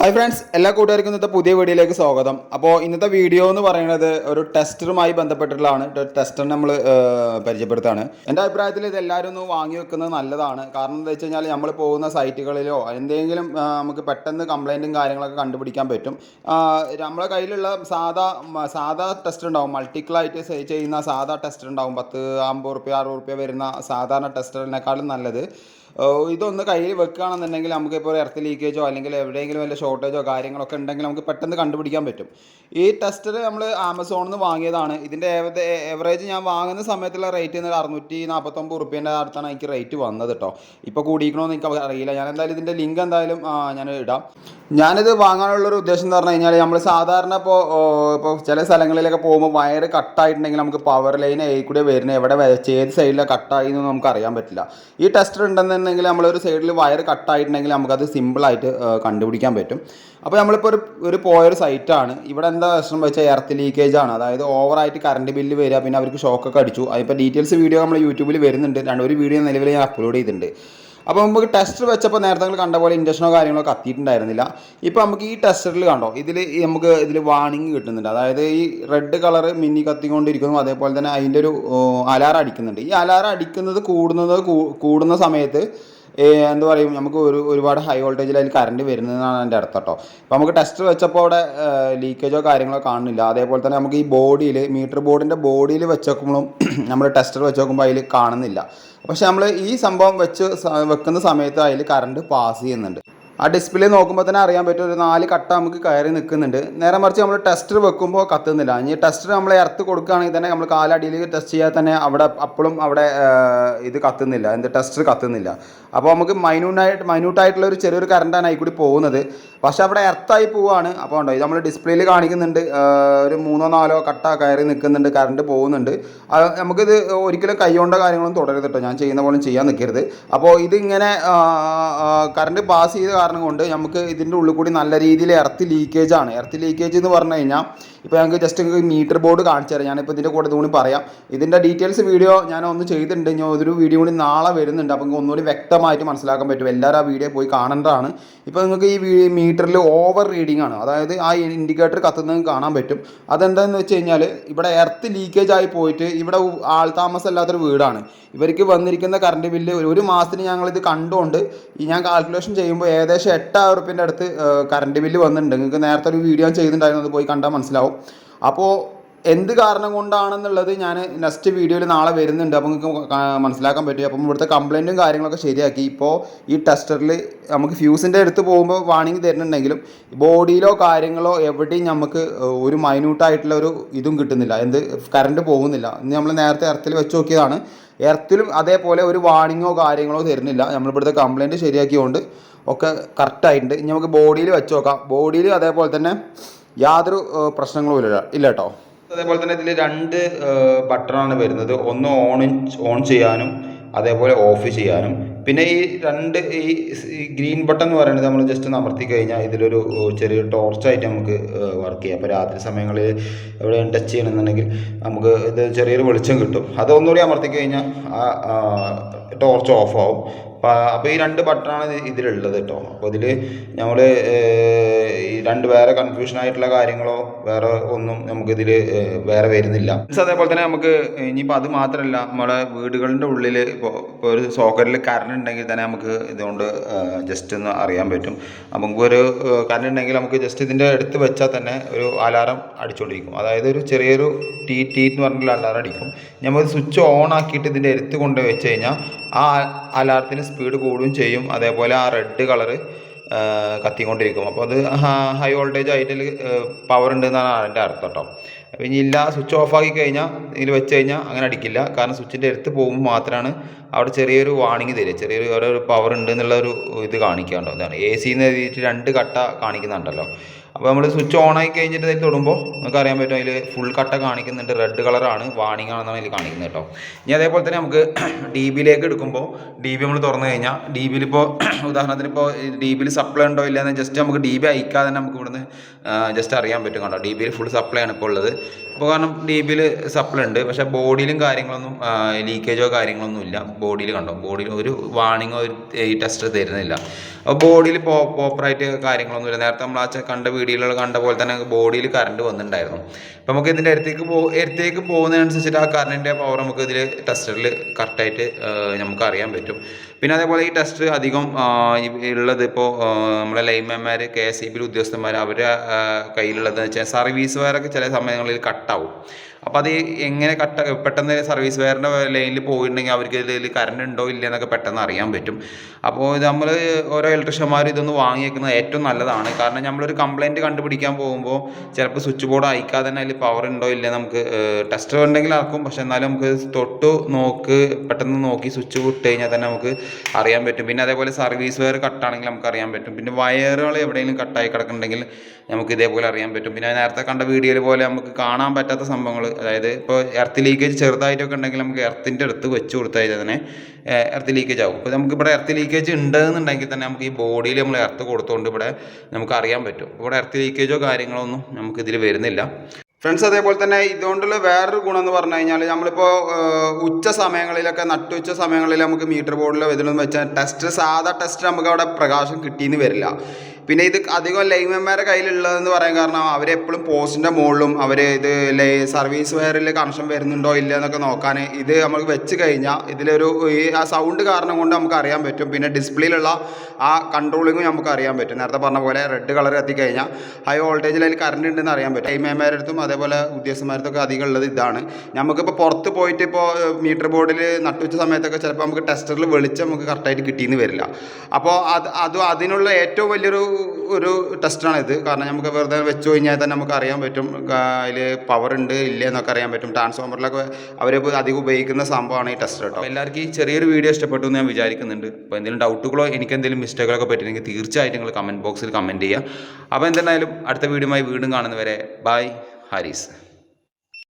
Hi friends, എല്ലാ കൂട്ടുകാർക്കും ഇന്നത്തെ പുതിയ വീഡിയോയിലേക്ക് സ്വാഗതം. അപ്പോൾ ഇന്നത്തെ വീഡിയോ എന്ന് പറയുന്നത് ഒരു ടെസ്റ്ററുമായി ബന്ധപ്പെട്ടിട്ടുള്ളതാണ്. ടെസ്റ്റർ നമ്മൾ പരിചയപ്പെടുത്താണ്. എൻ്റെ അഭിപ്രായത്തിൽ ഇത് എല്ലാവരും ഒന്ന് വാങ്ങി വെക്കുന്നത് നല്ലതാണ്. കാരണം എന്താ വെച്ച് കഴിഞ്ഞാൽ നമ്മൾ പോകുന്ന സൈറ്റുകളിലോ എന്തെങ്കിലും നമുക്ക് പെട്ടെന്ന് കംപ്ലൈൻറ്റും കാര്യങ്ങളൊക്കെ കണ്ടുപിടിക്കാൻ പറ്റും. നമ്മളെ കയ്യിലുള്ള സാധാ ടെസ്റ്റർ ഉണ്ടാവും, മൾട്ടിക്കിളായിട്ട് ചെയ്യുന്ന സാധാ ടെസ്റ്റർ ഉണ്ടാവും. 50-50 60 വരുന്ന സാധാരണ ടെസ്റ്ററിനേക്കാളും നല്ലത് ഇതൊന്ന് കയ്യിൽ വെക്കുകയാണെന്നുണ്ടെങ്കിൽ നമുക്കിപ്പോൾ ഒരു എർത്ത് ലീക്കേജോ അല്ലെങ്കിൽ എവിടെയെങ്കിലും വല്ല ഷോർട്ടേജോ കാര്യങ്ങളൊക്കെ ഉണ്ടെങ്കിൽ നമുക്ക് പെട്ടെന്ന് കണ്ടുപിടിക്കാൻ പറ്റും. ഈ ടെസ്റ്റർ നമ്മൾ ആമസോണിൽ നിന്ന് വാങ്ങിയതാണ്. ഇതിൻ്റെ എവറേജ് ഞാൻ വാങ്ങുന്ന സമയത്തുള്ള റേറ്റ് 649 റുപ്യേൻ്റെ അടുത്താണ് എനിക്ക് റേറ്റ് വന്നത് കേട്ടോ. ഇപ്പോൾ കൂടിക്കണമെന്ന് എനിക്ക് അറിയില്ല. ഞാൻ എന്തായാലും ഇതിൻ്റെ ലിങ്ക് എന്തായാലും ഞാൻ ഇടാം. ഞാനിത് വാങ്ങാനുള്ളൊരു ഉദ്ദേശം എന്ന് പറഞ്ഞു കഴിഞ്ഞാൽ നമ്മൾ സാധാരണ ഇപ്പോൾ ചില സ്ഥലങ്ങളിലൊക്കെ പോകുമ്പോൾ വയർ കട്ടായിട്ടുണ്ടെങ്കിൽ നമുക്ക് പവർ ലൈൻ കൂടെ വരുന്നത് എവിടെ ഏത് സൈഡിലാണ് കട്ടായി എന്ന് നമുക്ക് അറിയാൻ പറ്റില്ല. ഈ ടെസ്റ്റർ ഉണ്ടെന്നുണ്ടെങ്കിൽ നമ്മളൊരു സൈഡിൽ വയർ കട്ടായിട്ടുണ്ടെങ്കിൽ നമുക്കത് സിമ്പിളായിട്ട് കണ്ടുപിടിക്കാൻ പറ്റും. അപ്പോൾ നമ്മളിപ്പോൾ ഒരു പോയൊരു സൈറ്റാണ്. ഇവിടെ എന്താ പ്രശ്നം വെച്ചാൽ എർത്ത് ലീക്കേജ് ആണ്. അതായത് ഓവറായിട്ട് കറണ്ട് ബില്ല് വരിക, പിന്നെ അവർക്ക് ഷോക്കൊക്കെ അടിച്ചു. അതിപ്പോൾ ഡീറ്റെയിൽസ് വീഡിയോ നമ്മൾ യൂട്യൂബിൽ വരുന്നുണ്ട്. ഒരു വീഡിയോ നിലവിൽ ഞാൻ അപ്ലോഡ് ചെയ്തിട്ടുണ്ട്. അപ്പോൾ നമുക്ക് ടെസ്റ്റർ വെച്ചപ്പോൾ നേരത്തെ നിങ്ങൾ കണ്ട പോലെ ഇൻഡക്ഷനോ കാര്യങ്ങളോ കത്തിയിട്ടുണ്ടായിരുന്നില്ല. ഇപ്പോൾ നമുക്ക് ഈ ടെസ്റ്ററിൽ കണ്ടോ, ഇതിൽ വാണിംഗ് കിട്ടുന്നുണ്ട്. അതായത് ഈ റെഡ് കളർ മിന്നി കത്തിക്കൊണ്ടിരിക്കുന്നു. അതേപോലെ തന്നെ അതിൻ്റെ ഒരു അലാറം അടിക്കുന്നുണ്ട്. ഈ അലാറം അടിക്കുന്നത് കൂടുന്ന സമയത്ത് എന്താ പറയും, നമുക്ക് ഒരുപാട് ഹൈ വോൾട്ടേജിൽ അതിൽ കറണ്ട് വരുന്നതെന്നാണ് എൻ്റെ അർത്ഥം കേട്ടോ. അപ്പോൾ നമുക്ക് ടെസ്റ്റർ വെച്ചപ്പോൾ അവിടെ ലീക്കേജോ കാര്യങ്ങളോ കാണുന്നില്ല. അതേപോലെ തന്നെ നമുക്ക് ഈ ബോഡിയിൽ മീറ്റർ ബോർഡിൻ്റെ ബോഡിയിൽ വെച്ച് നോക്കുമ്പോഴും നമ്മൾ ടെസ്റ്റർ വെച്ച് നോക്കുമ്പോൾ അതിൽ കാണുന്നില്ല. പക്ഷെ നമ്മൾ ഈ സംഭവം വെക്കുന്ന സമയത്ത് അതിൽ കറണ്ട് പാസ് ചെയ്യുന്നുണ്ട്. ആ ഡിസ്പ്ലേ നോക്കുമ്പോൾ തന്നെ അറിയാൻ പറ്റും, ഒരു 4 കട്ട നമുക്ക് കയറി നിൽക്കുന്നുണ്ട്. നേരെ മറിച്ച് നമ്മൾ ടെസ്റ്റർ വെക്കുമ്പോൾ കത്തുന്നില്ല. ഇനി ടെസ്റ്റർ നമ്മൾ എർത്ത് കൊടുക്കുകയാണെങ്കിൽ തന്നെ നമ്മൾ കാലടിയിൽ ടെസ്റ്റ് ചെയ്യാൻ തന്നെ അപ്പോഴും അവിടെ ഇത് കത്തുന്നില്ല, ടെസ്റ്റർ കത്തുന്നില്ല. അപ്പോൾ നമുക്ക് മൈന്യൂട്ടായിട്ടുള്ള ഒരു ചെറിയൊരു കറണ്ടാണ് അതിൽ കൂടി പോകുന്നത്. പക്ഷേ അവിടെ എർത്തായി പോവുകയാണ്. അപ്പോൾ ഉണ്ടോ, ഇത് നമ്മൾ ഡിസ്പ്ലേയിൽ കാണിക്കുന്നുണ്ട്, ഒരു 3-4 കട്ട കയറി നിൽക്കുന്നുണ്ട്, കറണ്ട് പോകുന്നുണ്ട്. നമുക്കിത് ഒരിക്കലും കൈകൊണ്ട കാര്യങ്ങളൊന്നും തുടരുത് കേട്ടോ. ഞാൻ ചെയ്യുന്ന പോലും ചെയ്യാൻ നിൽക്കരുത്. അപ്പോൾ ഇതിങ്ങനെ കറണ്ട് പാസ് ചെയ്ത് കാരണം കൊണ്ട് നമുക്ക് ഇതിൻ്റെ ഉള്ളിൽ കൂടി നല്ല രീതിയിൽ എർത്ത് ലീക്കേജ് ആണ്. എർത്ത് ലീക്കേജ് എന്ന് പറഞ്ഞു കഴിഞ്ഞാൽ ഇപ്പോൾ ഞങ്ങൾക്ക് ജസ്റ്റ് മീറ്റർ ബോർഡ് കാണിച്ചു തരാം. ഞാനിപ്പോൾ ഇതിൻ്റെ കൂടെ ഇതുകൂടി പറയാം. ഇതിൻ്റെ ഡീറ്റെയിൽസ് വീഡിയോ ഞാൻ ഒന്ന് ചെയ്തിട്ടുണ്ട്. ഞാൻ ഒരു വീഡിയോ കൂടി നാളെ വരുന്നുണ്ട്. അപ്പോൾ നിങ്ങൾക്ക് ഒന്നുകൂടി വ്യക്തമായിട്ട് മനസ്സിലാക്കാൻ പറ്റും. എല്ലാവരും ആ വീഡിയോ പോയി കാണേണ്ടതാണ്. ഇപ്പോൾ നിങ്ങൾക്ക് ഈ മീറ്ററിൽ ഓവർ റീഡിംഗ് ആണ്. അതായത് ആ ഇൻഡിക്കേറ്റർ കത്തുന്നത് കാണാൻ പറ്റും. അതെന്താണെന്ന് വെച്ച് കഴിഞ്ഞാൽ ഇവിടെ എർത്ത് ലീക്കേജ് ആയി പോയിട്ട് ഇവിടെ ആൾ താമസമല്ലാത്തൊരു വീടാണ്. ഇവർക്ക് വന്നിരിക്കുന്ന കറണ്ട് ബില്ല് ഒരു മാസത്തിന് ഞങ്ങളിത് കണ്ടുകൊണ്ട് ഞാൻ കാൽക്കുലേഷൻ ചെയ്യുമ്പോൾ ഏകദേശം 8,000 റുപ്യേൻ്റെ അടുത്ത് കറണ്ട് ബില്ല് വന്നിട്ടുണ്ട്. നിങ്ങൾക്ക് നേരത്തെ ഒരു വീഡിയോ ചെയ്തിട്ടുണ്ടായിരുന്നു, അത് പോയി കണ്ടാൽ മനസ്സിലാവും. അപ്പോൾ എന്ത് കാരണം കൊണ്ടാണെന്നുള്ളത് ഞാൻ നെക്സ്റ്റ് വീഡിയോയിൽ നാളെ വരുന്നുണ്ട്. അപ്പോൾ നിങ്ങൾക്ക് മനസ്സിലാക്കാൻ പറ്റും. അപ്പം ഇവിടുത്തെ കംപ്ലയിൻറ്റും കാര്യങ്ങളൊക്കെ ശരിയാക്കി. ഇപ്പോൾ ഈ ടെസ്റ്ററിൽ നമുക്ക് ഫ്യൂസിൻ്റെ അടുത്ത് പോകുമ്പോൾ വാണിംഗ് തരുന്നുണ്ടെങ്കിലും ബോഡിയിലോ കാര്യങ്ങളോ എവിടെയും നമുക്ക് ഒരു മൈന്യൂട്ടായിട്ടുള്ള ഒരു ഇതും കിട്ടുന്നില്ല, കറണ്ട് പോകുന്നില്ല. ഇന്ന് നമ്മൾ നേരത്തെ എർത്തിൽ വെച്ച് നോക്കിയതാണ്. എർത്തിലും അതേപോലെ ഒരു വാണിങ്ങോ കാര്യങ്ങളോ തരുന്നില്ല. നമ്മളിവിടുത്തെ കംപ്ലയിൻറ്റ് ശരിയാക്കിയതുകൊണ്ട് ഒക്കെ കറക്റ്റായിട്ടുണ്ട്. ഇനി നമുക്ക് ബോഡിയിൽ വെച്ച് നോക്കാം. ബോഡിയിൽ അതേപോലെ തന്നെ യാതൊരു പ്രശ്നങ്ങളും ഇല്ല കേട്ടോ. അതേപോലെ തന്നെ ഇതിൽ 2 ബട്ടണാണ് വരുന്നത്. ഒന്ന് ഓൺ ചെയ്യാനും അതേപോലെ ഓഫ് ചെയ്യാനും. പിന്നെ ഈ ഗ്രീൻ ബട്ടൺ എന്ന് പറയുന്നത് നമ്മൾ ജസ്റ്റ് ഒന്ന് അമർത്തി കഴിഞ്ഞാൽ ഇതിലൊരു ചെറിയൊരു ടോർച്ചായിട്ട് നമുക്ക് വർക്ക് ചെയ്യാം. അപ്പോൾ രാത്രി സമയങ്ങളിൽ എവിടെ ടച്ച് ചെയ്യണമെന്നുണ്ടെങ്കിൽ നമുക്ക് ഇത് ചെറിയൊരു വെളിച്ചം കിട്ടും. അതൊന്നുകൂടി അമർത്തി കഴിഞ്ഞാൽ ആ ടോർച്ച് ഓഫ് ആവും. അപ്പോൾ ഈ 2 ബട്ടണാണ് ഇതിലുള്ളത് കേട്ടോ. അപ്പോൾ ഇതിൽ നമ്മൾ ഈ 2 വേറെ കൺഫ്യൂഷനായിട്ടുള്ള കാര്യങ്ങളോ വേറെ ഒന്നും നമുക്കിതിൽ വേറെ വരുന്നില്ല. അതേപോലെ തന്നെ നമുക്ക് ഇനിയിപ്പോൾ അത് മാത്രമല്ല, നമ്മുടെ വീടുകളുടെ ഉള്ളിൽ ഇപ്പോൾ ഒരു സോക്കറ്റിൽ കറണ്ട് ഉണ്ടെങ്കിൽ തന്നെ നമുക്ക് ഇതുകൊണ്ട് ജസ്റ്റ് ഒന്ന് അറിയാൻ പറ്റും. നമുക്ക് ഒരു കറണ്ട് ഉണ്ടെങ്കിൽ നമുക്ക് ജസ്റ്റ് ഇതിൻ്റെ അടുത്ത് വെച്ചാൽ തന്നെ ഒരു അലാറം അടിച്ചുകൊണ്ടിരിക്കും. അതായത് ഒരു ചെറിയൊരു ടീ എന്ന് പറഞ്ഞിട്ടുള്ള അലാറം അടിക്കും. നമ്മൾ സ്വിച്ച് ഓൺ ആക്കിയിട്ട് ഇതിൻ്റെ അടുത്ത് കൊണ്ട് വെച്ച് കഴിഞ്ഞാൽ ആ അലാറത്തിന് സ്പീഡ് കൂടുകയും ചെയ്യും. അതേപോലെ ആ റെഡ് കളറ് കത്തിക്കൊണ്ടിരിക്കും. അപ്പോൾ അത് ഹൈ വോൾട്ടേജ് ആയിട്ട് പവർ ഉണ്ടെന്നാണ് അതിൻ്റെ അർത്ഥം കേട്ടോ. അപ്പോൾ ഇനി ഇല്ല, സ്വിച്ച് ഓഫ് ആക്കി കഴിഞ്ഞാൽ ഇതിൽ വെച്ച് കഴിഞ്ഞാൽ അങ്ങനെ അടിക്കില്ല. കാരണം സ്വിച്ചിൻ്റെ അടുത്ത് പോകുമ്പോൾ മാത്രമാണ് അവിടെ ചെറിയൊരു വാണിംഗ് തരിക, ചെറിയൊരു പവർ ഉണ്ട് എന്നുള്ളൊരു ഇത് കാണിക്കാണ്ടോ. അതാണ് AC എന്ന് എഴുതിയിട്ട് 2 കട്ട കാണിക്കുന്നുണ്ടല്ലോ. അപ്പോൾ നമ്മൾ സ്വിച്ച് ഓൺ ആയി കഴിഞ്ഞിട്ട് ഇതിൽ തൊടുമ്പോൾ നമുക്ക് അറിയാൻ പറ്റും അതിൽ ഫുൾ കട്ട കാണിക്കുന്നുണ്ട്, റെഡ് കളറാണ്, വാണിംഗ് ആണെന്നാണ് ഇതിൽ കാണിക്കുന്നത് കേട്ടോ. ഇനി അതേപോലെ തന്നെ നമുക്ക് ഡി ബിയിലേക്ക് എടുക്കുമ്പോൾ ഡി ബി നമ്മൾ തുറന്നു കഴിഞ്ഞാൽ ഡി ബിയിൽ ഇപ്പോൾ ഉദാഹരണത്തിന് ഇപ്പോൾ ഡി ബിയിൽ സപ്ലൈ ഉണ്ടോ ഇല്ലയെന്ന് ജസ്റ്റ് നമുക്ക് ഡി ബി അയക്കാതെ തന്നെ നമുക്ക് ഇവിടുന്ന് ജസ്റ്റ് അറിയാൻ പറ്റും കണ്ടോ. ഡി ബിയിൽ ഫുൾ സപ്ലൈ ആണ് ഇപ്പോൾ ഉള്ളത്. ഇപ്പോൾ കാരണം ഡി ബിയിൽ സപ്ലൈ ഉണ്ട്, പക്ഷേ ബോഡിയിലും കാര്യങ്ങളൊന്നും ലീക്കേജോ കാര്യങ്ങളൊന്നും ഇല്ല. ബോഡിയിൽ കണ്ടോ, ബോഡിയിൽ ഒരു വാണിങ്ങോ ഈ ടെസ്റ്റർ തരുന്നില്ല. അപ്പോൾ ബോഡിയിൽ പ്രോപ്പറായിട്ട് കാര്യങ്ങളൊന്നുമില്ല. നേരത്തെ നമ്മൾ ആ കണ്ട വീഡിയോയിൽ കണ്ട പോലെ തന്നെ ബോഡിയിൽ കറണ്ട് വന്നിട്ടുണ്ടായിരുന്നു. അപ്പോൾ നമുക്ക് ഇതിൻ്റെ അടുത്തേക്ക് പോകുന്നതിനനുസരിച്ചിട്ട് ആ കറണ്ടിൻ്റെ പവർ നമുക്ക് ഇതിൽ ടെസ്റ്ററിൽ കറക്റ്റായിട്ട് നമുക്ക് അറിയാൻ പറ്റും. പിന്നെ അതേപോലെ ഈ ടെസ്റ്റർ അധികം ഉള്ളത് ഇപ്പോൾ നമ്മളെ ലൈൻമാൻമാർ, KSEB ഉദ്യോഗസ്ഥന്മാർ അവരുടെ കയ്യിലുള്ളതെന്ന് വെച്ചാൽ സർവീസ് വയറൊക്കെ ചില സമയങ്ങളിൽ കട്ടാവും. അപ്പോൾ അത് എങ്ങനെ പെട്ടെന്ന് സർവീസ് വയറിൻ്റെ ലൈനിൽ പോയിട്ടുണ്ടെങ്കിൽ അവർക്ക് ഇതിൽ കറണ്ട് ഉണ്ടോ ഇല്ല എന്നൊക്കെ പെട്ടെന്ന് അറിയാൻ പറ്റും. അപ്പോൾ ഇത് നമ്മൾ ഓരോ ഇലക്ട്രീഷ്യന്മാർ ഇതൊന്ന് വാങ്ങിയേക്കുന്നത് ഏറ്റവും നല്ലതാണ്. കാരണം നമ്മളൊരു കംപ്ലയിൻറ്റ് കണ്ടുപിടിക്കാൻ പോകുമ്പോൾ ചിലപ്പോൾ സ്വിച്ച് ബോർഡ് അയക്കാതെ തന്നെ അതിൽ പവർ ഉണ്ടോ ഇല്ല നമുക്ക് ടെസ്റ്റർ ഉണ്ടെങ്കിൽ ആക്കും, പക്ഷെ എന്നാലും നമുക്ക് പെട്ടെന്ന് നോക്കി സ്വിച്ച് വിട്ട് കഴിഞ്ഞാൽ തന്നെ നമുക്ക് അറിയാൻ പറ്റും. പിന്നെ അതേപോലെ സർവീസ് വയർ കട്ടാണെങ്കിൽ നമുക്ക് അറിയാൻ പറ്റും. പിന്നെ വയറുകൾ എവിടെയെങ്കിലും കട്ടായി കിടക്കുന്നുണ്ടെങ്കിൽ നമുക്ക് ഇതേപോലെ അറിയാൻ പറ്റും. പിന്നെ നേരത്തെ കണ്ട വീഡിയോയിൽ പോലെ നമുക്ക് കാണാൻ പറ്റാത്ത സംഭവങ്ങൾ, അതായത് ഇപ്പോൾ എർത്ത് ലീക്കേജ് ചെറുതായിട്ടൊക്കെ ഉണ്ടെങ്കിൽ നമുക്ക് എർത്തിൻ്റെ അടുത്ത് വെച്ച് കൊടുത്താൽ തന്നെ എർത്ത് ലീക്കേജ് ആകും. ഇപ്പോൾ നമുക്കിവിടെ എർത്ത് ലീക്കേജ് ഉണ്ടെന്നുണ്ടെങ്കിൽ തന്നെ നമുക്ക് ഈ ബോഡിയിൽ നമ്മൾ എർത്ത് കൊടുത്തുകൊണ്ട് ഇവിടെ നമുക്ക് അറിയാൻ പറ്റും. ഇവിടെ എർത്ത് ലീക്കേജോ കാര്യങ്ങളോ ഒന്നും നമുക്കിതിൽ വരുന്നില്ല ഫ്രണ്ട്സ്. അതേപോലെ തന്നെ ഇതുകൊണ്ടുള്ള വേറൊരു ഗുണം എന്ന് പറഞ്ഞു കഴിഞ്ഞാൽ നമ്മളിപ്പോൾ ഉച്ച സമയങ്ങളിലൊക്കെ നട്ടുച്ച സമയങ്ങളിൽ നമുക്ക് മീറ്റർ ബോർഡിലോ ഇതിലൊന്നും വെച്ചാൽ സാധാ ടെസ്റ്റ് നമുക്ക് അവിടെ പ്രകാശം കിട്ടിയെന്ന് വരില്ല. പിന്നെ ഇത് അധികം ലൈൻമാൻമാരുടെ കയ്യിലുള്ളതെന്ന് പറയാൻ കാരണം അവരെപ്പോഴും പോസ്റ്റിൻ്റെ മുകളിലും അവർ ഇത് സർവീസ് വയറിൽ കണക്ഷൻ വരുന്നുണ്ടോ ഇല്ല എന്നൊക്കെ നോക്കാൻ ഇത് നമുക്ക് വെച്ച് കഴിഞ്ഞാൽ ഇതിലൊരു ആ സൗണ്ട് കാരണം കൊണ്ട് നമുക്ക് അറിയാൻ പറ്റും. പിന്നെ ഡിസ്പ്ലേയിലുള്ള ആ കൺട്രോളിങ്ങും നമുക്ക് അറിയാൻ പറ്റും. നേരത്തെ പറഞ്ഞ പോലെ റെഡ് കളർ എത്തിക്കഴിഞ്ഞാൽ ഹൈ വോൾട്ടേജിൽ അതിൽ കറണ്ട് ഉണ്ടെന്ന് അറിയാൻ പറ്റും. ലൈൻമാൻമാരുടെ അടുത്തും അതേപോലെ ഉദ്യോഗസ്ഥന്മാരടുത്തൊക്കെ അധികം ഉള്ളത് ഇതാണ്. നമുക്കിപ്പോൾ പുറത്ത് പോയിട്ട് ഇപ്പോൾ മീറ്റർ ബോർഡിൽ നട്ടുവെച്ച സമയത്തൊക്കെ ചിലപ്പോൾ നമുക്ക് ടെസ്റ്ററിൽ വെളിച്ചം നമുക്ക് കറക്റ്റായിട്ട് കിട്ടിയെന്ന് വരില്ല. അപ്പോൾ അതിനുള്ള ഏറ്റവും വലിയൊരു ടെസ്റ്റാണ് ഇത്. കാരണം നമുക്ക് വെറുതെ വെച്ച് കഴിഞ്ഞാൽ തന്നെ നമുക്ക് അറിയാൻ പറ്റും അതിൽ പവർ ഉണ്ട് ഇല്ല എന്നൊക്കെ അറിയാൻ പറ്റും. ട്രാൻസ്ഫോമറിലൊക്കെ അവർ അധികം ഉപയോഗിക്കുന്ന സംഭവമാണ് ഈ ടെസ്റ്റർ കേട്ടോ. എല്ലാവർക്കും ഈ ചെറിയൊരു വീഡിയോ ഇഷ്ടപ്പെട്ടു എന്ന് ഞാൻ വിചാരിക്കുന്നുണ്ട്. അപ്പോൾ എന്തെങ്കിലും ഡൗട്ടുകളോ എനിക്ക് എന്തെങ്കിലും മിസ്റ്റേക്കുകളൊക്കെ പറ്റിയിട്ടുണ്ടെങ്കിൽ തീർച്ചയായിട്ടും നിങ്ങൾ കമൻറ്റ് ബോക്സിൽ കമൻറ്റ് ചെയ്യുക. അപ്പോൾ എന്തായാലും അടുത്ത വീഡിയോയുമായി വീണ്ടും കാണുന്നവരെ ബൈ ഹാരിസ്.